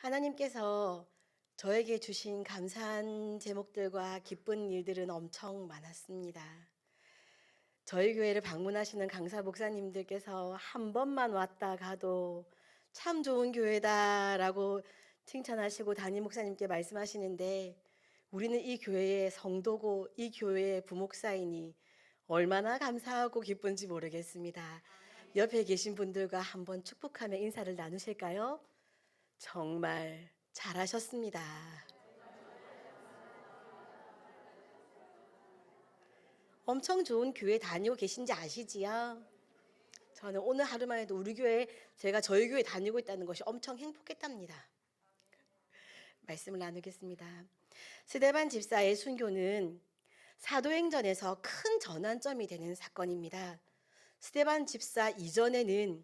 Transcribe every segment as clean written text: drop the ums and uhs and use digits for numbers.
하나님께서 저에게 주신 감사한 제목들과 기쁜 일들은 엄청 많았습니다. 저희 교회를 방문하시는 강사 목사님들께서 한 번만 왔다 가도 참 좋은 교회다라고 칭찬하시고 담임 목사님께 말씀하시는데, 우리는 이 교회의 성도고 이 교회의 부목사이니 얼마나 감사하고 기쁜지 모르겠습니다. 옆에 계신 분들과 한번 축복하며 인사를 나누실까요? 정말 잘하셨습니다. 엄청 좋은 교회 다니고 계신지 아시지요? 저는 오늘 하루만 해도 우리 교회, 제가 저희 교회 다니고 있다는 것이 엄청 행복했답니다. 말씀을 나누겠습니다. 스데반 집사의 순교는 사도행전에서 큰 전환점이 되는 사건입니다. 스데반 집사 이전에는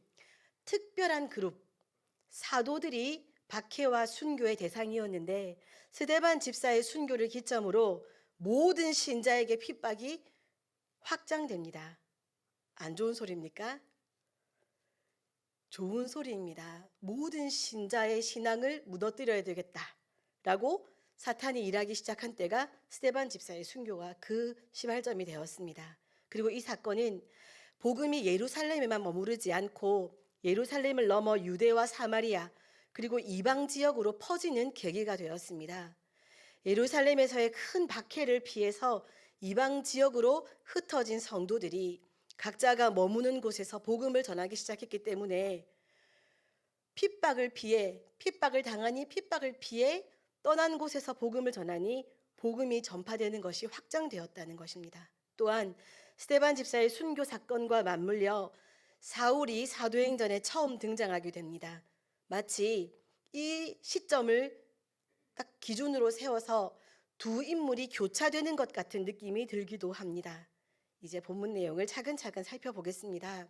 특별한 그룹, 사도들이 박해와 순교의 대상이었는데, 스데반 집사의 순교를 기점으로 모든 신자에게 핍박이 확장됩니다. 안 좋은 소리입니까? 좋은 소리입니다. 모든 신자의 신앙을 무너뜨려야 되겠다라고 사탄이 일하기 시작한 때가 스데반 집사의 순교가 그 시발점이 되었습니다. 그리고 이 사건은 복음이 예루살렘에만 머무르지 않고 예루살렘을 넘어 유대와 사마리아 그리고 이방 지역으로 퍼지는 계기가 되었습니다. 예루살렘에서의 큰 박해를 피해서 이방 지역으로 흩어진 성도들이 각자가 머무는 곳에서 복음을 전하기 시작했기 때문에 핍박을 당하니 핍박을 피해 떠난 곳에서 복음을 전하니 복음이 전파되는 것이 확장되었다는 것입니다. 또한 스데반 집사의 순교 사건과 맞물려 사울이 사도행전에 처음 등장하게 됩니다. 마치 이 시점을 딱 기준으로 세워서 두 인물이 교차되는 것 같은 느낌이 들기도 합니다. 이제 본문 내용을 차근차근 살펴보겠습니다.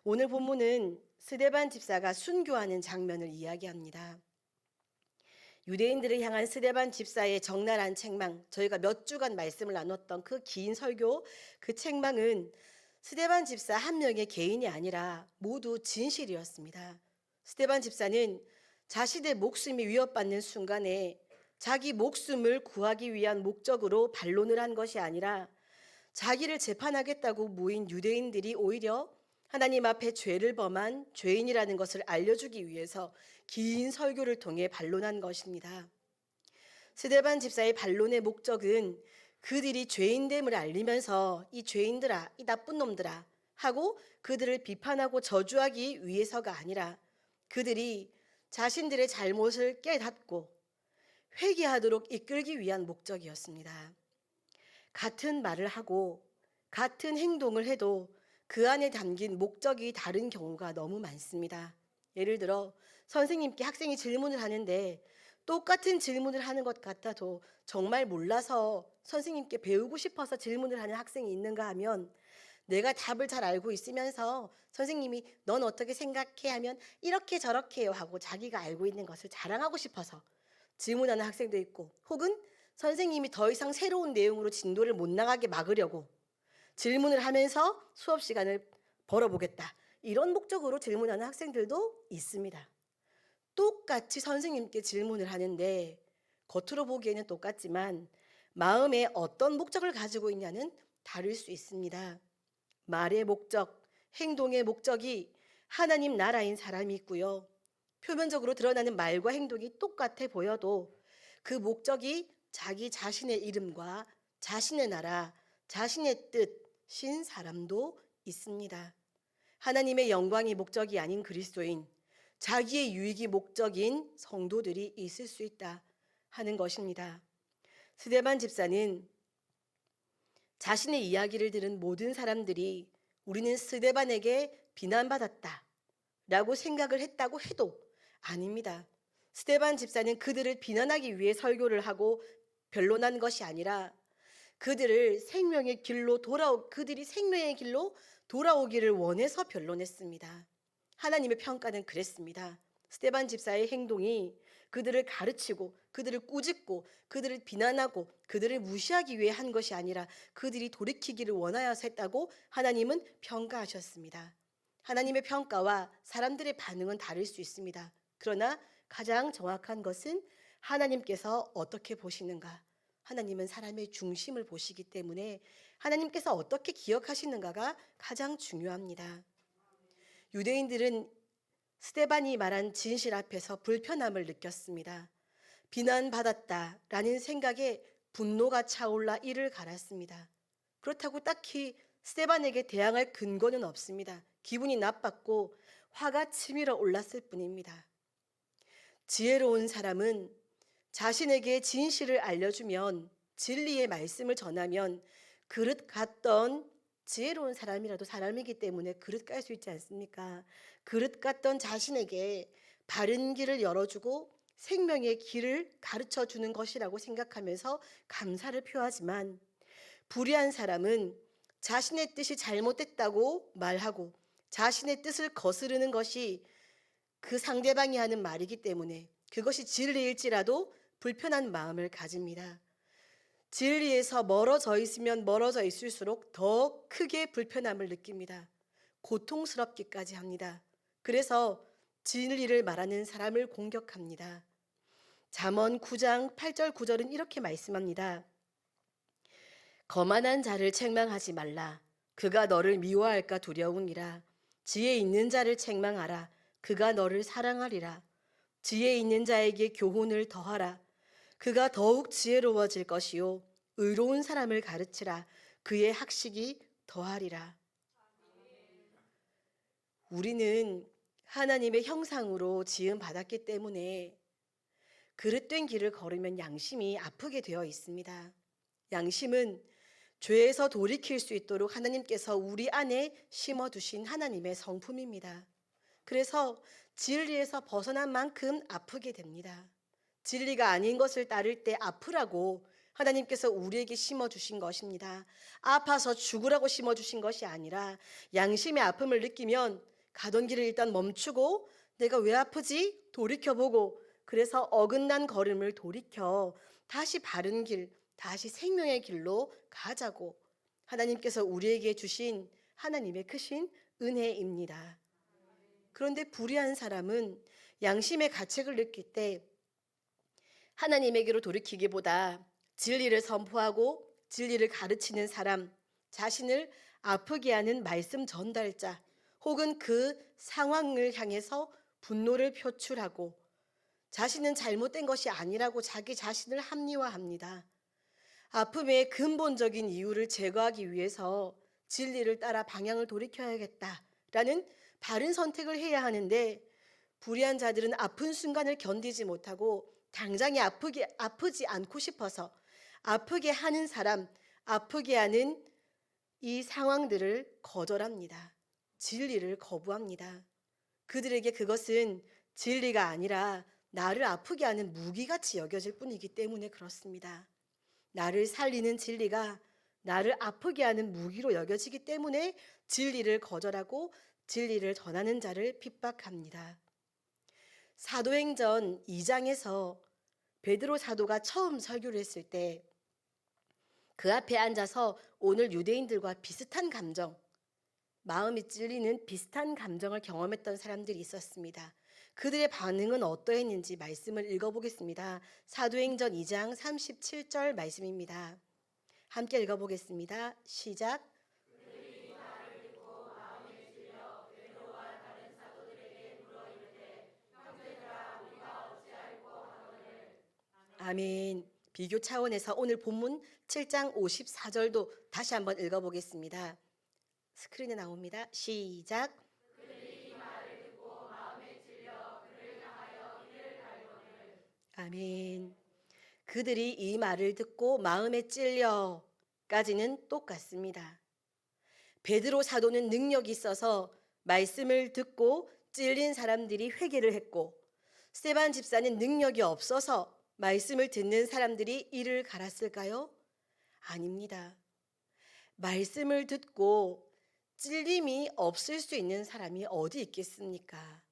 오늘 본문은 스데반 집사가 순교하는 장면을 이야기합니다. 유대인들을 향한 스데반 집사의 적나라한 책망, 저희가 몇 주간 말씀을 나눴던 그 긴 설교, 그 책망은 스데반 집사 한 명의 개인이 아니라 모두 진실이었습니다. 스데반 집사는 자신의 목숨이 위협받는 순간에 자기 목숨을 구하기 위한 목적으로 반론을 한 것이 아니라 자기를 재판하겠다고 모인 유대인들이 오히려 하나님 앞에 죄를 범한 죄인이라는 것을 알려주기 위해서 긴 설교를 통해 반론한 것입니다. 스데반 집사의 반론의 목적은 그들이 죄인됨을 알리면서 이 죄인들아, 이 나쁜 놈들아 하고 그들을 비판하고 저주하기 위해서가 아니라 그들이 자신들의 잘못을 깨닫고 회개하도록 이끌기 위한 목적이었습니다. 같은 말을 하고 같은 행동을 해도 그 안에 담긴 목적이 다른 경우가 너무 많습니다. 예를 들어 선생님께 학생이 질문을 하는데 똑같은 질문을 하는 것 같아도 정말 몰라서 선생님께 배우고 싶어서 질문을 하는 학생이 있는가 하면, 내가 답을 잘 알고 있으면서 선생님이 넌 어떻게 생각해 하면 이렇게 저렇게요 하고 자기가 알고 있는 것을 자랑하고 싶어서 질문하는 학생도 있고, 혹은 선생님이 더 이상 새로운 내용으로 진도를 못 나가게 막으려고 질문을 하면서 수업 시간을 벌어보겠다, 이런 목적으로 질문하는 학생들도 있습니다. 똑같이 선생님께 질문을 하는데 겉으로 보기에는 똑같지만 마음에 어떤 목적을 가지고 있냐는 다를 수 있습니다. 말의 목적, 행동의 목적이 하나님 나라인 사람이 있고요. 표면적으로 드러나는 말과 행동이 똑같아 보여도 그 목적이 자기 자신의 이름과 자신의 나라, 자신의 뜻인 사람도 있습니다. 하나님의 영광이 목적이 아닌 그리스도인, 자기의 유익이 목적인 성도들이 있을 수 있다 하는 것입니다. 스데반 집사는 자신의 이야기를 들은 모든 사람들이 우리는 스데반에게 비난받았다 라고 생각을 했다고 해도 아닙니다. 스데반 집사는 그들을 비난하기 위해 설교를 하고 변론한 것이 아니라 그들이 생명의 길로 돌아오기를 원해서 변론했습니다. 하나님의 평가는 그랬습니다. 스데반 집사의 행동이 그들을 가르치고 그들을 꾸짖고 그들을 비난하고 그들을 무시하기 위해 한 것이 아니라 그들이 돌이키기를 원하여서 했다고 하나님은 평가하셨습니다. 하나님의 평가와 사람들의 반응은 다를 수 있습니다. 그러나 가장 정확한 것은 하나님께서 어떻게 보시는가. 하나님은 사람의 중심을 보시기 때문에 하나님께서 어떻게 기억하시는가가 가장 중요합니다. 유대인들은 스데반이 말한 진실 앞에서 불편함을 느꼈습니다. 비난받았다라는 생각에 분노가 차올라 이를 갈았습니다. 그렇다고 딱히 스데반에게 대항할 근거는 없습니다. 기분이 나빴고 화가 치밀어 올랐을 뿐입니다. 지혜로운 사람은 자신에게 진실을 알려주면, 진리의 말씀을 전하면 그릇 같던, 지혜로운 사람이라도 사람이기 때문에 그릇 깔 수 있지 않습니까? 그릇 같던 자신에게 바른 길을 열어주고 생명의 길을 가르쳐 주는 것이라고 생각하면서 감사를 표하지만, 불의한 사람은 자신의 뜻이 잘못됐다고 말하고 자신의 뜻을 거스르는 것이 그 상대방이 하는 말이기 때문에 그것이 진리일지라도 불편한 마음을 가집니다. 진리에서 멀어져 있으면 멀어져 있을수록 더 크게 불편함을 느낍니다. 고통스럽기까지 합니다. 그래서 진리를 말하는 사람을 공격합니다. 잠언 9장 8절 9절은 이렇게 말씀합니다. 거만한 자를 책망하지 말라. 그가 너를 미워할까 두려우니라. 지혜 있는 자를 책망하라. 그가 너를 사랑하리라. 지혜 있는 자에게 교훈을 더하라. 그가 더욱 지혜로워질 것이요. 의로운 사람을 가르치라. 그의 학식이 더하리라. 우리는 하나님의 형상으로 지음 받았기 때문에 그릇된 길을 걸으면 양심이 아프게 되어 있습니다. 양심은 죄에서 돌이킬 수 있도록 하나님께서 우리 안에 심어두신 하나님의 성품입니다. 그래서 진리에서 벗어난 만큼 아프게 됩니다. 진리가 아닌 것을 따를 때 아프라고 하나님께서 우리에게 심어주신 것입니다. 아파서 죽으라고 심어주신 것이 아니라 양심의 아픔을 느끼면 가던 길을 일단 멈추고 내가 왜 아프지? 돌이켜보고, 그래서 어긋난 걸음을 돌이켜 다시 바른 길, 다시 생명의 길로 가자고 하나님께서 우리에게 주신 하나님의 크신 은혜입니다. 그런데 불의한 사람은 양심의 가책을 느낄 때 하나님에게로 돌이키기보다 진리를 선포하고 진리를 가르치는 사람, 자신을 아프게 하는 말씀 전달자, 혹은 그 상황을 향해서 분노를 표출하고 자신은 잘못된 것이 아니라고 자기 자신을 합리화합니다. 아픔의 근본적인 이유를 제거하기 위해서 진리를 따라 방향을 돌이켜야겠다라는 바른 선택을 해야 하는데, 불의한 자들은 아픈 순간을 견디지 못하고 당장에 아프지 않고 싶어서 아프게 하는 사람, 아프게 하는 이 상황들을 거절합니다. 진리를 거부합니다. 그들에게 그것은 진리가 아니라 나를 아프게 하는 무기같이 여겨질 뿐이기 때문에 그렇습니다. 나를 살리는 진리가 나를 아프게 하는 무기로 여겨지기 때문에 진리를 거절하고 진리를 전하는 자를 핍박합니다. 사도행전 2장에서 베드로 사도가 처음 설교를 했을 때 그 앞에 앉아서 오늘 유대인들과 비슷한 감정, 마음이 찔리는 비슷한 감정을 경험했던 사람들이 있었습니다. 그들의 반응은 어떠했는지 말씀을 읽어보겠습니다. 사도행전 2장 37절 말씀입니다. 함께 읽어보겠습니다. 시작. 아멘. 비교 차원에서 오늘 본문 7장 54절도 다시 한번 읽어보겠습니다. 스크린에 나옵니다. 시작. 아멘. 그들이 이 말을 듣고 마음에 찔려까지는 똑같습니다. 베드로 사도는 능력이 있어서 말씀을 듣고 찔린 사람들이 회개를 했고, 스데반 집사는 능력이 없어서 말씀을 듣는 사람들이 이를 갈았을까요? 아닙니다. 말씀을 듣고 찔림이 없을 수 있는 사람이 어디 있겠습니까?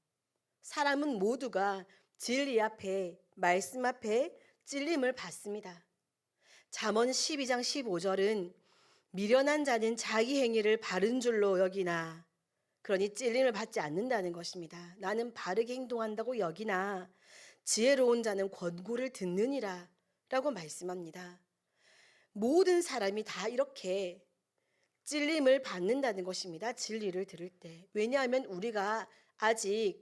사람은 모두가 진리 앞에, 말씀 앞에 찔림을 받습니다. 잠언 12장 15절은 미련한 자는 자기 행위를 바른 줄로 여기나, 그러니 찔림을 받지 않는다는 것입니다. 나는 바르게 행동한다고 여기나 지혜로운 자는 권고를 듣느니라 라고 말씀합니다. 모든 사람이 다 이렇게 찔림을 받는다는 것입니다. 진리를 들을 때. 왜냐하면 우리가 아직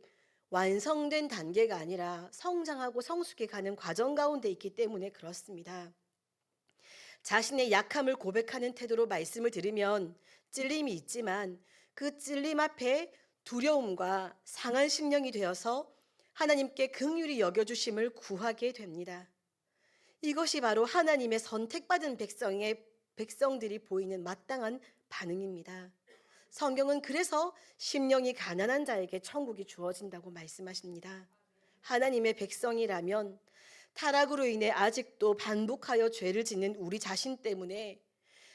완성된 단계가 아니라 성장하고 성숙해 가는 과정 가운데 있기 때문에 그렇습니다. 자신의 약함을 고백하는 태도로 말씀을 들으면 찔림이 있지만 그 찔림 앞에 두려움과 상한 심령이 되어서 하나님께 긍휼히 여겨주심을 구하게 됩니다. 이것이 바로 하나님의 선택받은 백성들이 보이는 마땅한 반응입니다. 성경은 그래서 심령이 가난한 자에게 천국이 주어진다고 말씀하십니다. 하나님의 백성이라면 타락으로 인해 아직도 반복하여 죄를 짓는 우리 자신 때문에,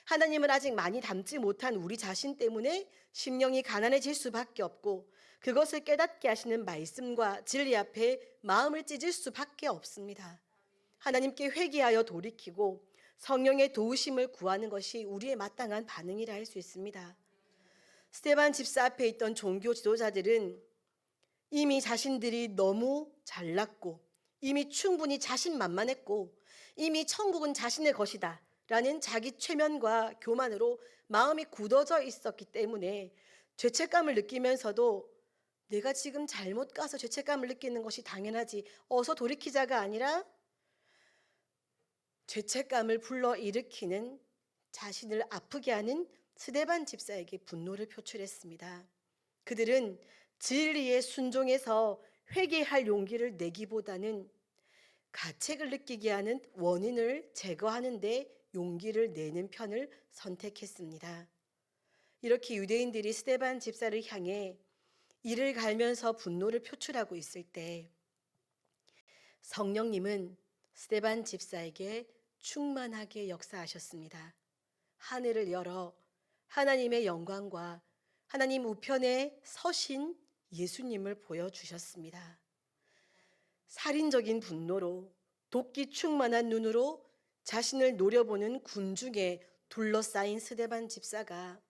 하나님을 아직 많이 닮지 못한 우리 자신 때문에 심령이 가난해질 수밖에 없고, 그것을 깨닫게 하시는 말씀과 진리 앞에 마음을 찢을 수밖에 없습니다. 하나님께 회개하여 돌이키고 성령의 도우심을 구하는 것이 우리의 마땅한 반응이라 할 수 있습니다. 스데반 집사 앞에 있던 종교 지도자들은 이미 자신들이 너무 잘났고, 이미 충분히 자신만만했고, 이미 천국은 자신의 것이다 라는 자기 최면과 교만으로 마음이 굳어져 있었기 때문에 죄책감을 느끼면서도 내가 지금 잘못 가서 죄책감을 느끼는 것이 당연하지, 어서 돌이키자가 아니라 죄책감을 불러일으키는, 자신을 아프게 하는 스데반 집사에게 분노를 표출했습니다. 그들은 진리에 순종해서 회개할 용기를 내기보다는 가책을 느끼게 하는 원인을 제거하는 데 용기를 내는 편을 선택했습니다. 이렇게 유대인들이 스데반 집사를 향해 이를 갈면서 분노를 표출하고 있을 때 성령님은 스데반 집사에게 충만하게 역사하셨습니다. 하늘을 열어 하나님의 영광과 하나님 우편에 서신 예수님을 보여주셨습니다. 살인적인 분노로, 도끼 충만한 눈으로 자신을 노려보는 군중에 둘러싸인 스데반 집사가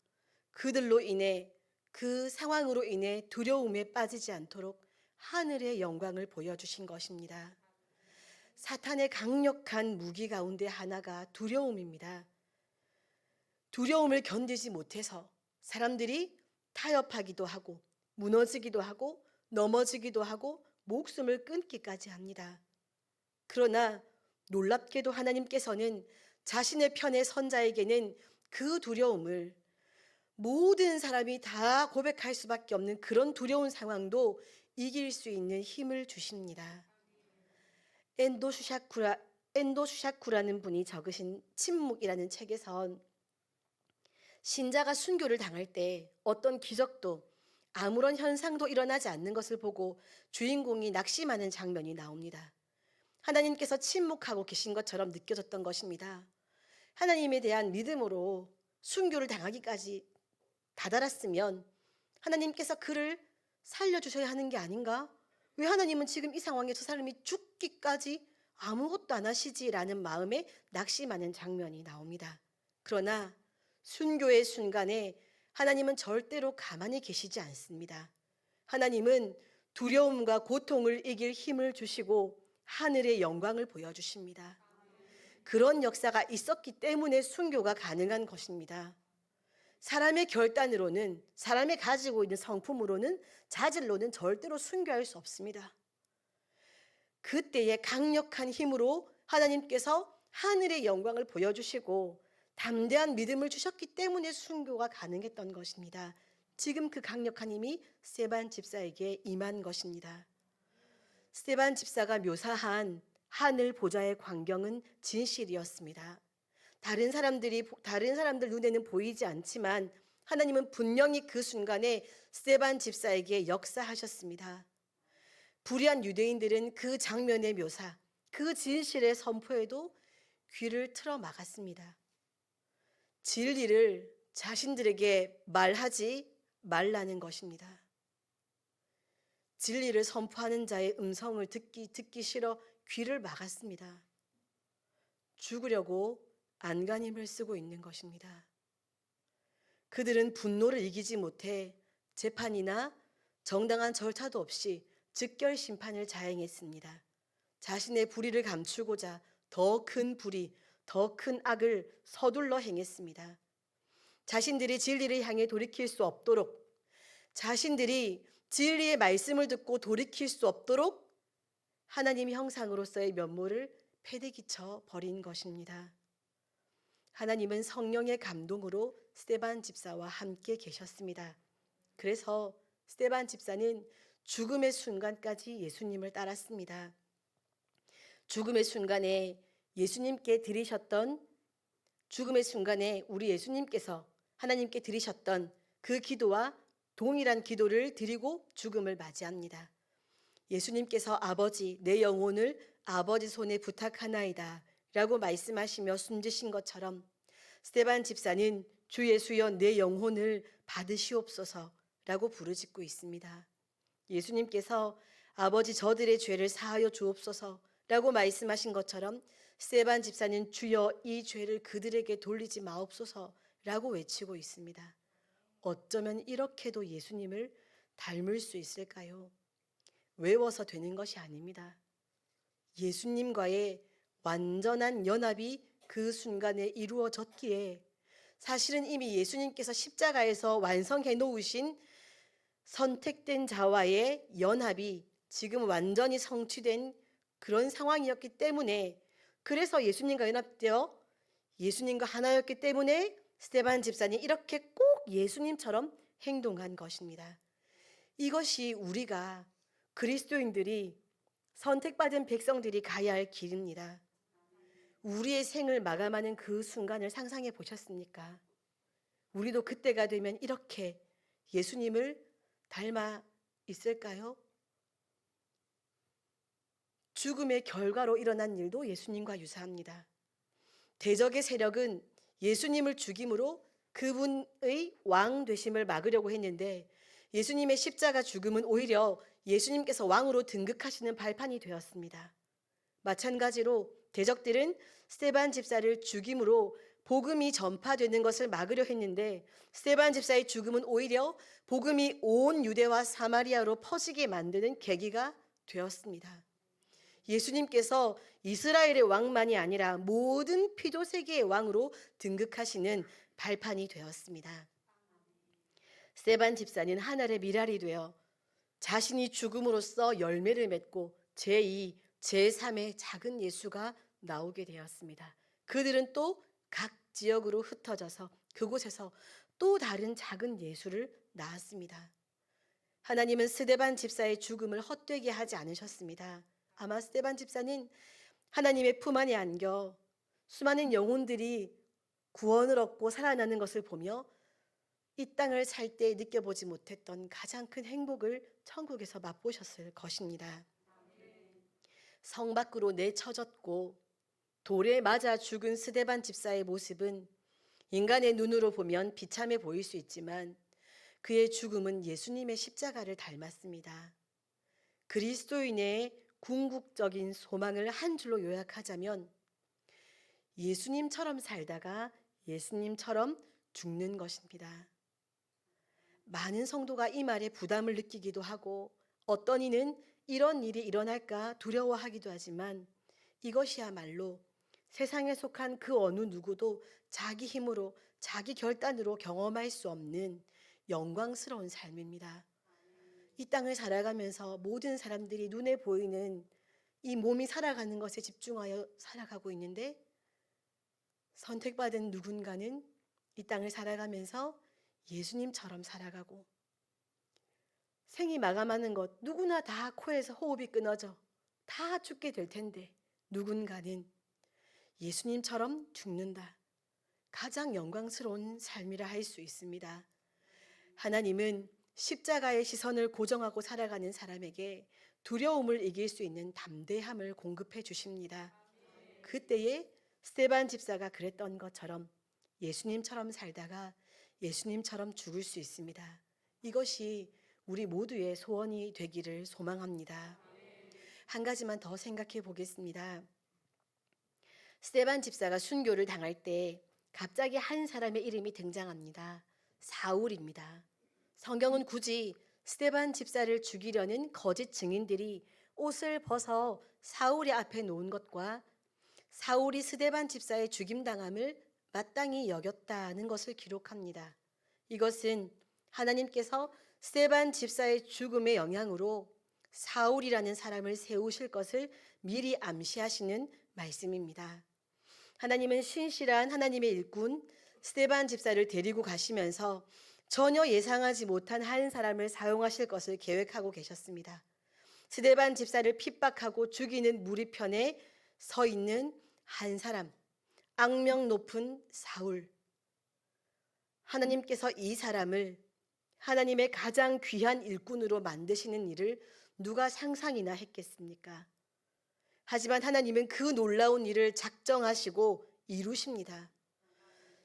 그들로 인해, 그 상황으로 인해 두려움에 빠지지 않도록 하늘의 영광을 보여주신 것입니다. 사탄의 강력한 무기 가운데 하나가 두려움입니다. 두려움을 견디지 못해서 사람들이 타협하기도 하고, 무너지기도 하고, 넘어지기도 하고, 목숨을 끊기까지 합니다. 그러나 놀랍게도 하나님께서는 자신의 편에 선 자에게는 그 두려움을, 모든 사람이 다 고백할 수밖에 없는 그런 두려운 상황도 이길 수 있는 힘을 주십니다. 엔도 슈샤쿠라는 분이 적으신 침묵이라는 책에선 신자가 순교를 당할 때 어떤 기적도, 아무런 현상도 일어나지 않는 것을 보고 주인공이 낙심하는 장면이 나옵니다. 하나님께서 침묵하고 계신 것처럼 느껴졌던 것입니다. 하나님에 대한 믿음으로 순교를 당하기까지 다다랐으면 하나님께서 그를 살려주셔야 하는 게 아닌가? 왜 하나님은 지금 이 상황에 저 사람이 죽기까지 아무것도 안 하시지라는 마음에 낙심하는 장면이 나옵니다. 그러나 순교의 순간에 하나님은 절대로 가만히 계시지 않습니다. 하나님은 두려움과 고통을 이길 힘을 주시고 하늘의 영광을 보여주십니다. 그런 역사가 있었기 때문에 순교가 가능한 것입니다. 사람의 결단으로는, 사람이 가지고 있는 성품으로는, 자질로는 절대로 순교할 수 없습니다. 그때의 강력한 힘으로 하나님께서 하늘의 영광을 보여주시고 담대한 믿음을 주셨기 때문에 순교가 가능했던 것입니다. 지금 그 강력한 힘이 스데반 집사에게 임한 것입니다. 스데반 집사가 묘사한 하늘 보좌의 광경은 진실이었습니다. 다른 사람들 눈에는 보이지 않지만 하나님은 분명히 그 순간에 스데반 집사에게 역사하셨습니다. 불의한 유대인들은 그 장면의 묘사, 그 진실의 선포에도 귀를 틀어 막았습니다. 진리를 자신들에게 말하지 말라는 것입니다. 진리를 선포하는 자의 음성을 듣기 싫어 귀를 막았습니다. 죽으려고 안간힘을 쓰고 있는 것입니다. 그들은 분노를 이기지 못해 재판이나 정당한 절차도 없이 즉결 심판을 자행했습니다. 자신의 불의를 감추고자 더 큰 불의, 더 큰 악을 서둘러 행했습니다. 자신들이 진리를 향해 돌이킬 수 없도록, 자신들이 진리의 말씀을 듣고 돌이킬 수 없도록 하나님의 형상으로서의 면모를 패대기쳐 버린 것입니다. 하나님은 성령의 감동으로 스데반 집사와 함께 계셨습니다. 그래서 스데반 집사는 죽음의 순간까지 예수님을 따랐습니다. 죽음의 순간에 예수님께 드리셨던, 죽음의 순간에 우리 예수님께서 하나님께 드리셨던 그 기도와 동일한 기도를 드리고 죽음을 맞이합니다. 예수님께서 아버지, 내 영혼을 아버지 손에 부탁하나이다 라고 말씀하시며 숨지신 것처럼 스데반 집사는 주 예수여 내 영혼을 받으시옵소서 라고 부르짖고 있습니다. 예수님께서 아버지 저들의 죄를 사하여 주옵소서 라고 말씀하신 것처럼 스데반 집사는 주여 이 죄를 그들에게 돌리지 마옵소서 라고 외치고 있습니다. 어쩌면 이렇게도 예수님을 닮을 수 있을까요? 외워서 되는 것이 아닙니다. 예수님과의 완전한 연합이 그 순간에 이루어졌기에 사실은 이미 예수님께서 십자가에서 완성해 놓으신 선택된 자와의 연합이 지금 완전히 성취된 그런 상황이었기 때문에, 그래서 예수님과 연합되어 예수님과 하나였기 때문에 스데반 집사는 이렇게 꼭 예수님처럼 행동한 것입니다. 이것이 우리가 그리스도인들이 선택받은 백성들이 가야 할 길입니다. 우리의 생을 마감하는 그 순간을 상상해 보셨습니까? 우리도 그때가 되면 이렇게 예수님을 닮아 있을까요? 죽음의 결과로 일어난 일도 예수님과 유사합니다. 대적의 세력은 예수님을 죽임으로 그분의 왕 되심을 막으려고 했는데 예수님의 십자가 죽음은 오히려 예수님께서 왕으로 등극하시는 발판이 되었습니다. 마찬가지로 대적들은 스데반 집사를 죽임으로 복음이 전파되는 것을 막으려 했는데 스데반 집사의 죽음은 오히려 복음이 온 유대와 사마리아로 퍼지게 만드는 계기가 되었습니다. 예수님께서 이스라엘의 왕만이 아니라 모든 피도세계의 왕으로 등극하시는 발판이 되었습니다. 스데반 집사는 하늘의 미랄이 되어 자신이 죽음으로써 열매를 맺고 제2, 제3의 작은 예수가 나오게 되었습니다. 그들은 또 각 지역으로 흩어져서 그곳에서 또 다른 작은 예수를 낳았습니다. 하나님은 스데반 집사의 죽음을 헛되게 하지 않으셨습니다. 아마 스데반 집사는 하나님의 품 안에 안겨 수많은 영혼들이 구원을 얻고 살아나는 것을 보며 이 땅을 살 때 느껴보지 못했던 가장 큰 행복을 천국에서 맛보셨을 것입니다. 성 밖으로 내쳐졌고 돌에 맞아 죽은 스데반 집사의 모습은 인간의 눈으로 보면 비참해 보일 수 있지만 그의 죽음은 예수님의 십자가를 닮았습니다. 그리스도인의 궁극적인 소망을 한 줄로 요약하자면 예수님처럼 살다가 예수님처럼 죽는 것입니다. 많은 성도가 이 말에 부담을 느끼기도 하고 어떤 이는 이런 일이 일어날까 두려워하기도 하지만 이것이야말로 세상에 속한 그 어느 누구도 자기 힘으로 자기 결단으로 경험할 수 없는 영광스러운 삶입니다. 이 땅을 살아가면서 모든 사람들이 눈에 보이는 이 몸이 살아가는 것에 집중하여 살아가고 있는데 선택받은 누군가는 이 땅을 살아가면서 예수님처럼 살아가고 생이 마감하는 것 누구나 다 코에서 호흡이 끊어져 다 죽게 될 텐데 누군가는 예수님처럼 죽는다. 가장 영광스러운 삶이라 할 수 있습니다. 하나님은 십자가의 시선을 고정하고 살아가는 사람에게 두려움을 이길 수 있는 담대함을 공급해 주십니다. 그때에 스데반 집사가 그랬던 것처럼 예수님처럼 살다가 예수님처럼 죽을 수 있습니다. 이것이 우리 모두의 소원이 되기를 소망합니다. 한 가지만 더 생각해 보겠습니다. 스데반 집사가 순교를 당할 때 갑자기 한 사람의 이름이 등장합니다. 사울입니다. 성경은 굳이 스데반 집사를 죽이려는 거짓 증인들이 옷을 벗어 사울의 앞에 놓은 것과 사울이 스데반 집사의 죽임당함을 마땅히 여겼다는 것을 기록합니다. 이것은 하나님께서 스데반 집사의 죽음의 영향으로 사울이라는 사람을 세우실 것을 미리 암시하시는 말씀입니다. 하나님은 신실한 하나님의 일꾼 스데반 집사를 데리고 가시면서 전혀 예상하지 못한 한 사람을 사용하실 것을 계획하고 계셨습니다. 스데반 집사를 핍박하고 죽이는 무리편에 서 있는 한 사람, 악명 높은 사울. 하나님께서 이 사람을 하나님의 가장 귀한 일꾼으로 만드시는 일을 누가 상상이나 했겠습니까? 하지만 하나님은 그 놀라운 일을 작정하시고 이루십니다.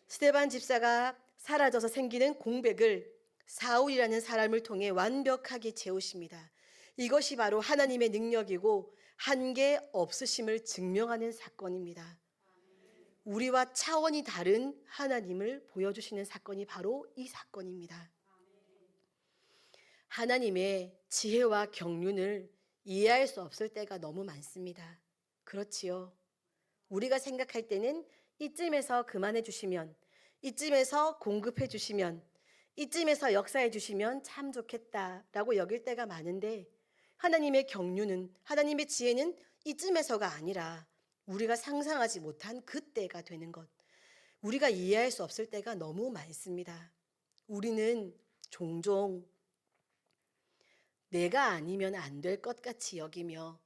스데반 집사가 사라져서 생기는 공백을 사울이라는 사람을 통해 완벽하게 채우십니다. 이것이 바로 하나님의 능력이고 한계 없으심을 증명하는 사건입니다. 우리와 차원이 다른 하나님을 보여주시는 사건이 바로 이 사건입니다. 하나님의 지혜와 경륜을 이해할 수 없을 때가 너무 많습니다. 그렇지요. 우리가 생각할 때는 이쯤에서 그만해 주시면, 이쯤에서 공급해 주시면, 이쯤에서 역사해 주시면 참 좋겠다라고 여길 때가 많은데, 하나님의 경륜은, 하나님의 지혜는 이쯤에서가 아니라 우리가 상상하지 못한 그때가 되는 것, 우리가 이해할 수 없을 때가 너무 많습니다. 우리는 종종 내가 아니면 안 될 것 같이 여기며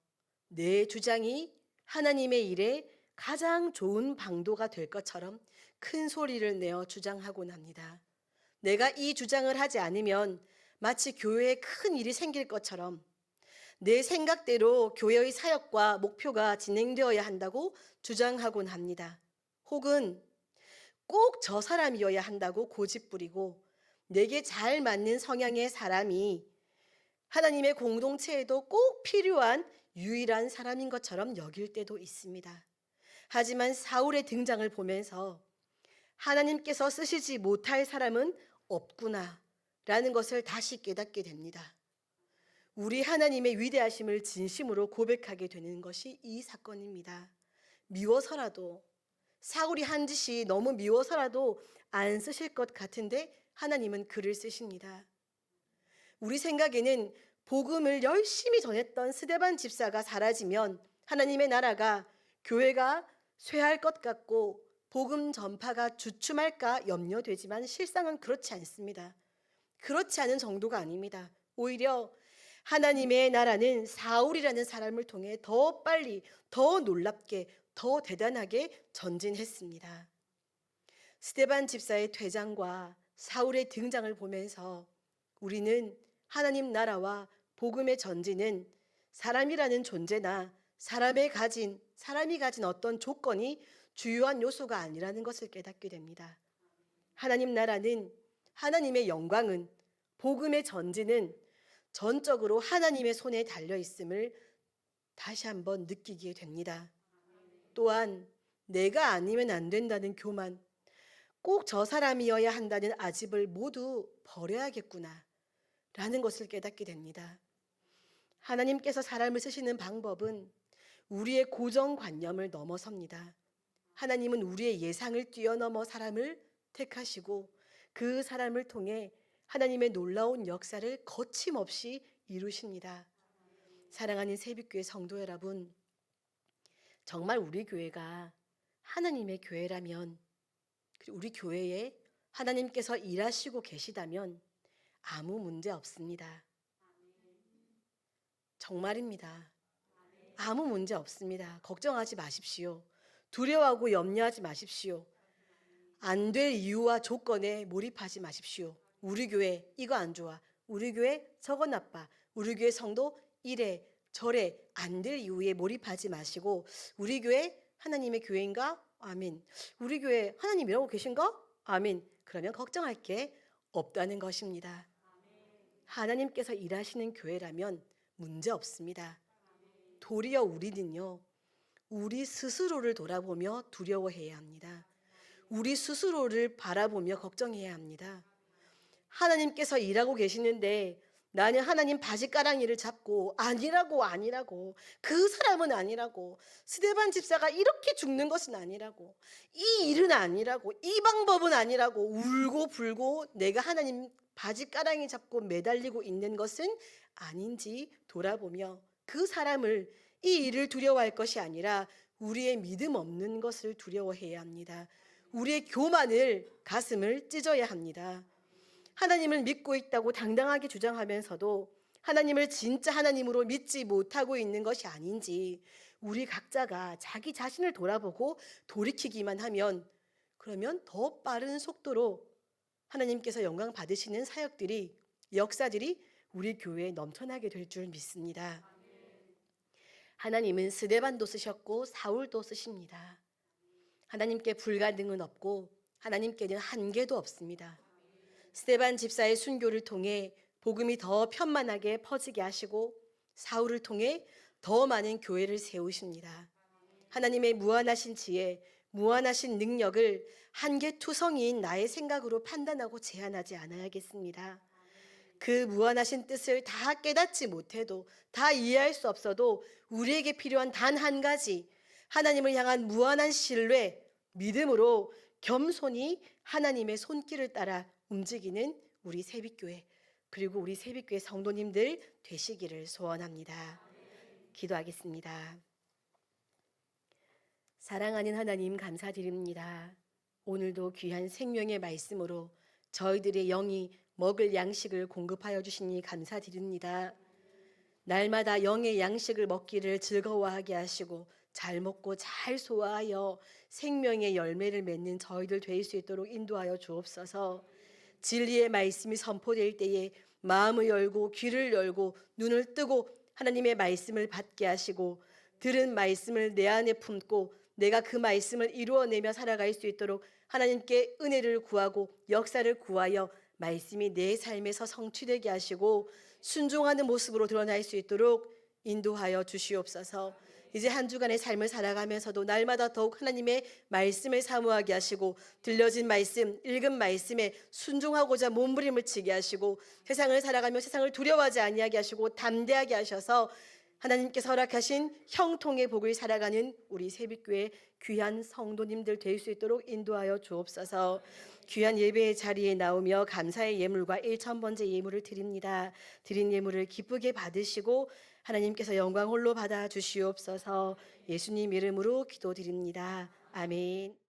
내 주장이 하나님의 일에 가장 좋은 방도가 될 것처럼 큰 소리를 내어 주장하곤 합니다. 내가 이 주장을 하지 않으면 마치 교회에 큰 일이 생길 것처럼 내 생각대로 교회의 사역과 목표가 진행되어야 한다고 주장하곤 합니다. 혹은 꼭 저 사람이어야 한다고 고집부리고 내게 잘 맞는 성향의 사람이 하나님의 공동체에도 꼭 필요한 유일한 사람인 것처럼 여길 때도 있습니다. 하지만 사울의 등장을 보면서 하나님께서 쓰시지 못할 사람은 없구나 라는 것을 다시 깨닫게 됩니다. 우리 하나님의 위대하심을 진심으로 고백하게 되는 것이 이 사건입니다. 미워서라도, 사울이 한 짓이 너무 미워서라도 안 쓰실 것 같은데 하나님은 그를 쓰십니다. 우리 생각에는 복음을 열심히 전했던 스데반 집사가 사라지면 하나님의 나라가, 교회가 쇠할 것 같고 복음 전파가 주춤할까 염려되지만 실상은 그렇지 않습니다. 그렇지 않은 정도가 아닙니다. 오히려 하나님의 나라는 사울이라는 사람을 통해 더 빨리, 더 놀랍게, 더 대단하게 전진했습니다. 스데반 집사의 퇴장과 사울의 등장을 보면서 우리는 하나님 나라와 복음의 전진은 사람이라는 존재나 사람이 가진 어떤 조건이 주요한 요소가 아니라는 것을 깨닫게 됩니다. 하나님 나라는, 하나님의 영광은, 복음의 전진은 전적으로 하나님의 손에 달려 있음을 다시 한번 느끼게 됩니다. 또한 내가 아니면 안 된다는 교만, 꼭 저 사람이어야 한다는 아집을 모두 버려야겠구나 라는 것을 깨닫게 됩니다. 하나님께서 사람을 쓰시는 방법은 우리의 고정관념을 넘어섭니다. 하나님은 우리의 예상을 뛰어넘어 사람을 택하시고 그 사람을 통해 하나님의 놀라운 역사를 거침없이 이루십니다. 사랑하는 새벽교회 성도 여러분, 정말 우리 교회가 하나님의 교회라면, 우리 교회에 하나님께서 일하시고 계시다면 아무 문제 없습니다. 정말입니다. 아무 문제 없습니다. 걱정하지 마십시오. 두려워하고 염려하지 마십시오. 안 될 이유와 조건에 몰입하지 마십시오. 우리 교회 이거 안 좋아. 우리 교회 저거 나빠. 우리 교회 성도 이래 저래 안 될 이유에 몰입하지 마시고 우리 교회 하나님의 교회인가? 아멘. 우리 교회 하나님 일하고 계신가? 아멘. 그러면 걱정할 게 없다는 것입니다. 하나님께서 일하시는 교회라면 문제 없습니다. 도리어 우리는요, 우리 스스로를 돌아보며 두려워해야 합니다. 우리 스스로를 바라보며 걱정해야 합니다. 하나님께서 일하고 계시는데 나는 하나님 바지가랑이를 잡고 아니라고 그 사람은 아니라고 스데반 집사가 이렇게 죽는 것은 아니라고 이 일은 아니라고 이 방법은 아니라고 울고 불고 내가 하나님 바지가랑이 잡고 매달리고 있는 것은 아닌지 돌아보며 그 사람을 이 일을 두려워할 것이 아니라 우리의 믿음 없는 것을 두려워해야 합니다. 우리의 교만을 가슴을 찢어야 합니다. 하나님을 믿고 있다고 당당하게 주장하면서도 하나님을 진짜 하나님으로 믿지 못하고 있는 것이 아닌지 우리 각자가 자기 자신을 돌아보고 돌이키기만 하면 그러면 더 빠른 속도로 하나님께서 영광 받으시는 사역들이 역사들이 우리 교회에 넘쳐나게 될 줄 믿습니다. 하나님은 스데반도 쓰셨고 사울도 쓰십니다. 하나님께 불가능은 없고 하나님께는 한계도 없습니다. 스데반 집사의 순교를 통해 복음이 더 편만하게 퍼지게 하시고 사울을 통해 더 많은 교회를 세우십니다. 하나님의 무한하신 지혜, 무한하신 능력을 한계투성이인 나의 생각으로 판단하고 제한하지 않아야겠습니다. 그 무한하신 뜻을 다 깨닫지 못해도 다 이해할 수 없어도 우리에게 필요한 단 한 가지 하나님을 향한 무한한 신뢰, 믿음으로 겸손히 하나님의 손길을 따라 움직이는 우리 새빛교회 그리고 우리 새빛교회 성도님들 되시기를 소원합니다. 기도하겠습니다. 사랑하는 하나님 감사드립니다. 오늘도 귀한 생명의 말씀으로 저희들의 영이 먹을 양식을 공급하여 주시니 감사드립니다. 날마다 영의 양식을 먹기를 즐거워하게 하시고 잘 먹고 잘 소화하여 생명의 열매를 맺는 저희들 될 수 있도록 인도하여 주옵소서. 진리의 말씀이 선포될 때에 마음을 열고 귀를 열고 눈을 뜨고 하나님의 말씀을 받게 하시고 들은 말씀을 내 안에 품고 내가 그 말씀을 이루어내며 살아갈 수 있도록 하나님께 은혜를 구하고 역사를 구하여 말씀이 내 삶에서 성취되게 하시고 순종하는 모습으로 드러날 수 있도록 인도하여 주시옵소서. 이제 한 주간의 삶을 살아가면서도 날마다 더욱 하나님의 말씀을 사모하게 하시고 들려진 말씀, 읽은 말씀에 순종하고자 몸부림을 치게 하시고 세상을 살아가며 세상을 두려워하지 아니하게 하시고 담대하게 하셔서 하나님께서 허락하신 형통의 복을 살아가는 우리 새빛교회 귀한 성도님들 될 수 있도록 인도하여 주옵소서. 귀한 예배의 자리에 나오며 감사의 예물과 1,000번째 예물을 드립니다. 드린 예물을 기쁘게 받으시고 하나님께서 영광 홀로 받아 주시옵소서. 예수님 이름으로 기도드립니다. 아멘.